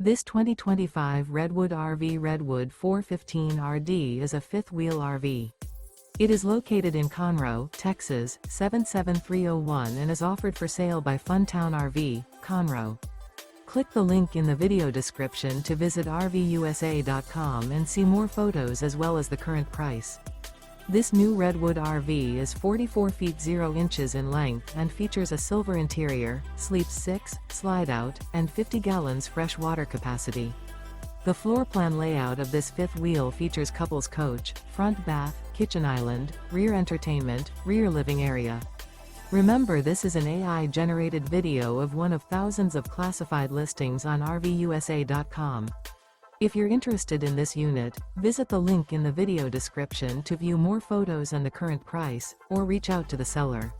This 2025 Redwood RV Redwood 415RD is a fifth-wheel RV. It is located in Conroe, Texas, 77301 and is offered for sale by Funtown RV, Conroe. Click the link in the video description to visit RVUSA.com and see more photos as well as the current price. This new Redwood RV is 44 feet 0 inches in length and features a silver interior, sleeps 6, slide-out, and 50 gallons fresh water capacity. The floor plan layout of this fifth wheel features couples coach, front bath, kitchen island, rear entertainment, rear living area. Remember, this is an AI-generated video of one of thousands of classified listings on RVUSA.com. If you're interested in this unit, visit the link in the video description to view more photos and the current price, or reach out to the seller.